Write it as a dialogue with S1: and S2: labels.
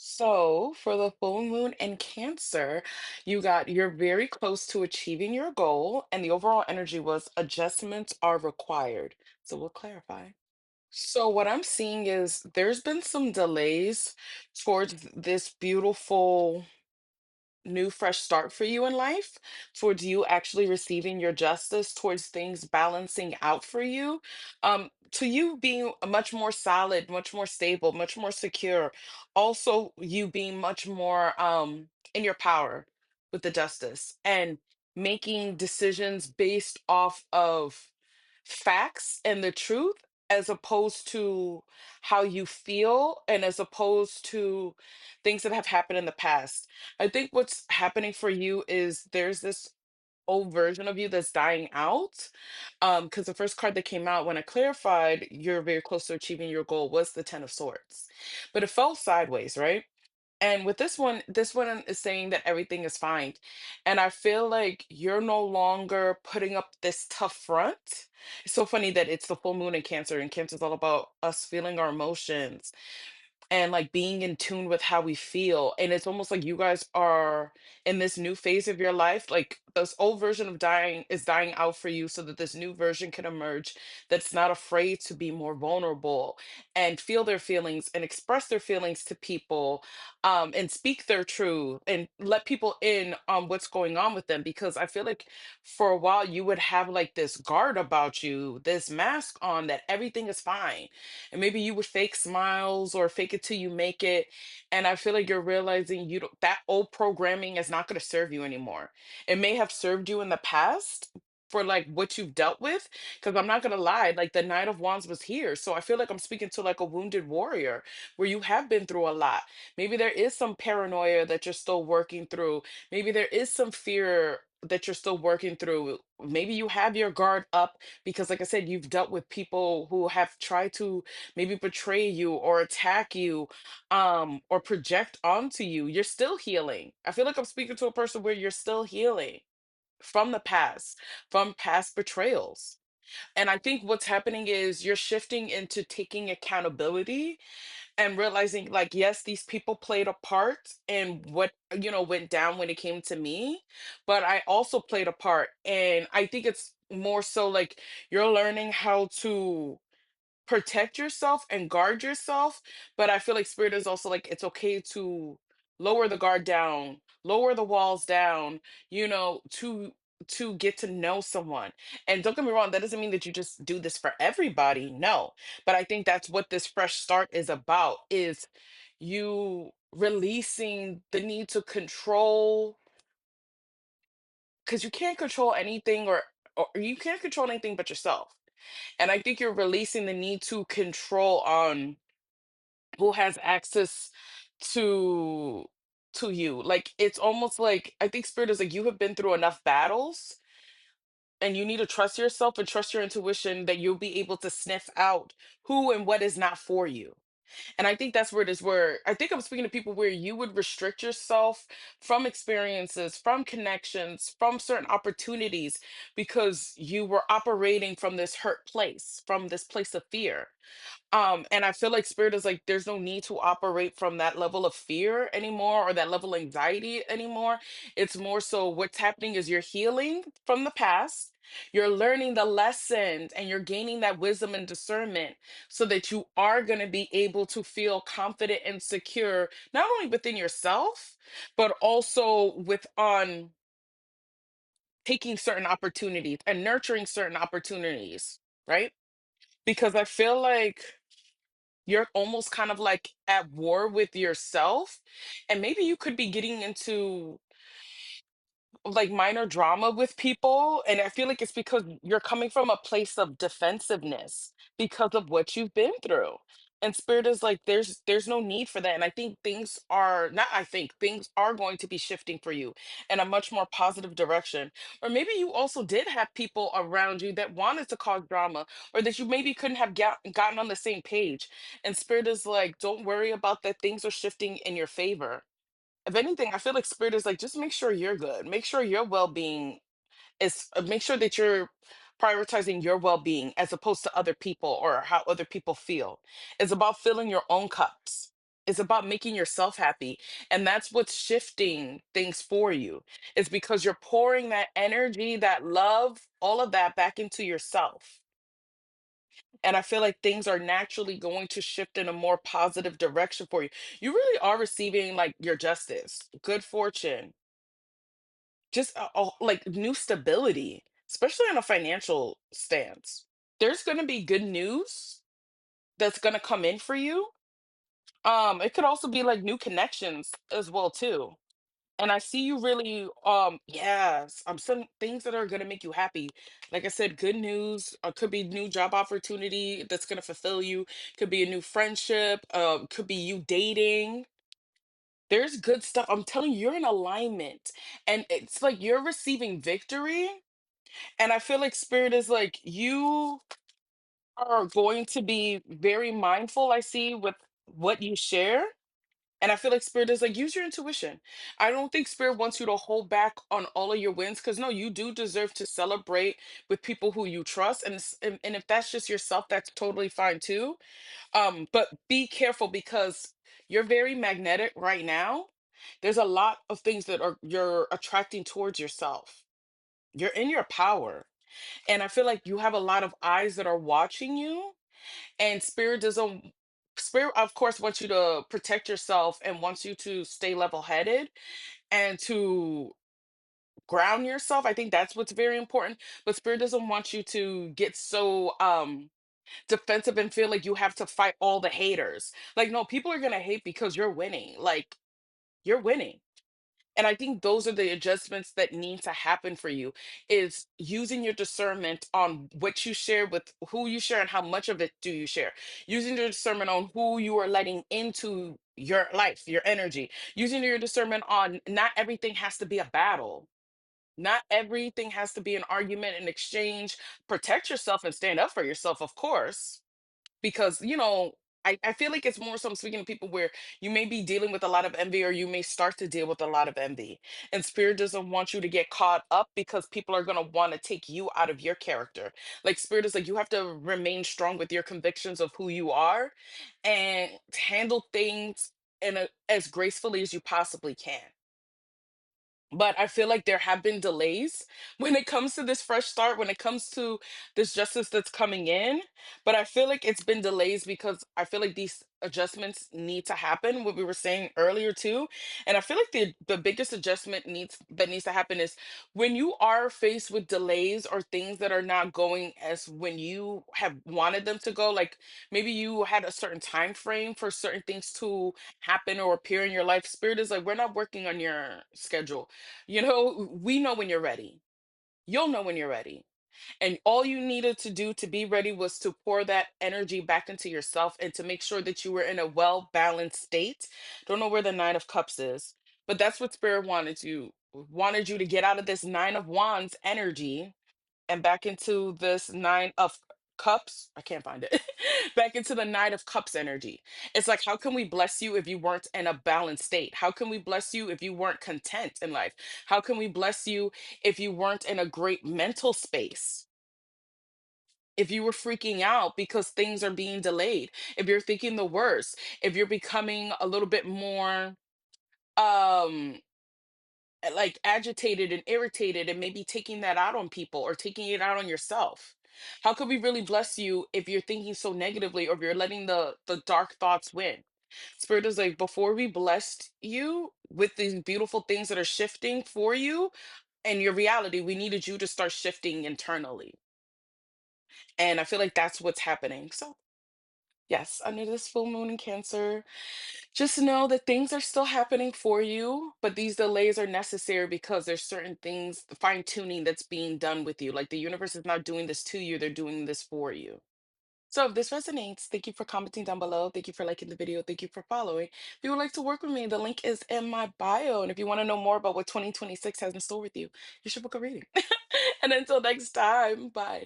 S1: So, for the full moon in Cancer, you're very close to achieving your goal, and the overall energy was adjustments are required. So, we'll clarify. So, what I'm seeing is there's been some delays towards this beautiful new fresh start for you in life, towards you actually receiving your justice, towards things balancing out for you, to you being much more solid, much more stable, much more secure. Also, you being much more in your power with the justice and making decisions based off of facts and the truth as opposed to how you feel and as opposed to things that have happened in the past. I think what's happening for you is there's this old version of you that's dying out. Because the first card that came out when I clarified you're very close to achieving your goal was the Ten of Swords. But it fell sideways, right? And with this one is saying that everything is fine. And I feel like you're no longer putting up this tough front. It's so funny that it's the full moon in Cancer, and Cancer is all about us feeling our emotions and like being in tune with how we feel. And it's almost like you guys are in this new phase of your life. Like this old version of dying is dying out for you so that this new version can emerge that's not afraid to be more vulnerable and feel their feelings and express their feelings to people, and speak their truth and let people in on what's going on with them. Because I feel like for a while you would have like this guard about you, this mask on that everything is fine, and maybe you would fake smiles or fake it till you make it. And I feel like you're realizing you don't, that old programming is not going to serve you anymore. It may have served you in the past for like what you've dealt with, because I'm not going to lie, like the Knight of Wands was here, so I feel like I'm speaking to like a wounded warrior where you have been through a lot. Maybe there is some paranoia that you're still working through. Maybe there is some fear that you're still working through. Maybe you have your guard up because, like I said, you've dealt with people who have tried to maybe betray you or attack you, or project onto you. You're still healing. I feel like I'm speaking to a person where you're still healing from the past, from past betrayals. And I think what's happening is you're shifting into taking accountability and realizing, like, yes, these people played a part in what went down when it came to me, but I also played a part. And I think it's more so like you're learning how to protect yourself and guard yourself. But I feel like spirit is also like it's okay to lower the guard down, lower the walls down, to get to know someone. And don't get me wrong, that doesn't mean that you just do this for everybody. No. But I think that's what this fresh start is about, is you releasing the need to control, because you can't control anything, or you can't control anything but yourself. And I think you're releasing the need to control on who has access to you. Like it's almost like I think spirit is like you have been through enough battles and you need to trust yourself and trust your intuition that you'll be able to sniff out who and what is not for you. And I think that's where it is, where I think I'm speaking to people where you would restrict yourself from experiences, from connections, from certain opportunities because you were operating from this hurt place, from this place of fear. And I feel like spirit is like, there's no need to operate from that level of fear anymore or that level of anxiety anymore. It's more so what's happening is you're healing from the past. You're learning the lessons and you're gaining that wisdom and discernment so that you are going to be able to feel confident and secure, not only within yourself, but also with on taking certain opportunities and nurturing certain opportunities, right? Because I feel like you're almost kind of like at war with yourself, and maybe you could be getting into like minor drama with people, and I feel like it's because you're coming from a place of defensiveness because of what you've been through. And spirit is like there's no need for that. And I think things are not I think things are going to be shifting for you in a much more positive direction. Or maybe you also did have people around you that wanted to cause drama, or that you maybe couldn't have gotten on the same page. And spirit is like, don't worry about that, things are shifting in your favor. If anything, I feel like spirit is like, just make sure you're good. Make sure your well-being is, make sure that you're prioritizing your well-being as opposed to other people or how other people feel. It's about filling your own cups. It's about making yourself happy. And that's what's shifting things for you. It's because you're pouring that energy, that love, all of that back into yourself. And I feel like things are naturally going to shift in a more positive direction for you. You really are receiving like your justice, good fortune, just like new stability, especially on a financial stance. There's going to be good news that's going to come in for you. It could also be like new connections as well too. And I see you really, yes, some things that are gonna make you happy. Like I said, good news, could be new job opportunity that's gonna fulfill you, could be a new friendship, could be you dating. There's good stuff. I'm telling you, you're in alignment. And it's like you're receiving victory. And I feel like spirit is like, you are going to be very mindful, I see, with what you share. And I feel like spirit is like, use your intuition. I don't think spirit wants you to hold back on all of your wins because no, you do deserve to celebrate with people who you trust. And if that's just yourself, that's totally fine too. But be careful because you're very magnetic right now. There's a lot of things that are you're attracting towards yourself. You're in your power. And I feel like you have a lot of eyes that are watching you, and spirit doesn't spirit of course wants you to protect yourself and wants you to stay level headed and to ground yourself. I think that's what's very important, but spirit doesn't want you to get so defensive and feel like you have to fight all the haters. Like no, people are going to hate because you're winning. Like you're winning. And I think those are the adjustments that need to happen for you, is using your discernment on what you share, with who you share and how much of it do you share. Using your discernment on who you are letting into your life, your energy. Using your discernment on not everything has to be a battle. Not everything has to be an argument and exchange. Protect yourself and stand up for yourself, of course, because I feel like it's more so I'm speaking to people where you may be dealing with a lot of envy or you may start to deal with a lot of envy, and spirit doesn't want you to get caught up because people are going to want to take you out of your character. Like spirit is like, you have to remain strong with your convictions of who you are and handle things as gracefully as you possibly can. But I feel like there have been delays when it comes to this fresh start, when it comes to this justice that's coming in. But I feel like it's been delays because I feel like these adjustments need to happen, what we were saying earlier too. And I feel like the biggest adjustment needs to happen is when you are faced with delays or things that are not going as when you have wanted them to go, like maybe you had a certain time frame for certain things to happen or appear in your life. Spirit is like, we're not working on your schedule. We know when you're ready. You'll know when you're ready. And all you needed to do to be ready was to pour that energy back into yourself and to make sure that you were in a well balanced state. Don't know where the Nine of Cups is, but that's what Spirit wanted you to get out of this Nine of Wands energy and back into this Nine of Cups. I can't find it. Back into the Nine of Cups energy. It's like, how can we bless you if you weren't in a balanced state? How can we bless you if you weren't content in life? How can we bless you if you weren't in a great mental space? If you were freaking out because things are being delayed, if you're thinking the worst, if you're becoming a little bit more um like agitated and irritated and maybe taking that out on people or taking it out on yourself. How could we really bless you if you're thinking so negatively or if you're letting the dark thoughts win? Spirit is like, before we blessed you with these beautiful things that are shifting for you and your reality, we needed you to start shifting internally. And I feel like that's what's happening. So yes, under this full moon in Cancer, just know that things are still happening for you, but these delays are necessary because there's certain things, fine tuning that's being done with you. Like the universe is not doing this to you, they're doing this for you. So if this resonates, thank you for commenting down below. Thank you for liking the video. Thank you for following. If you would like to work with me, the link is in my bio. And if you want to know more about what 2026 has in store with you, you should book a reading. And until next time, bye.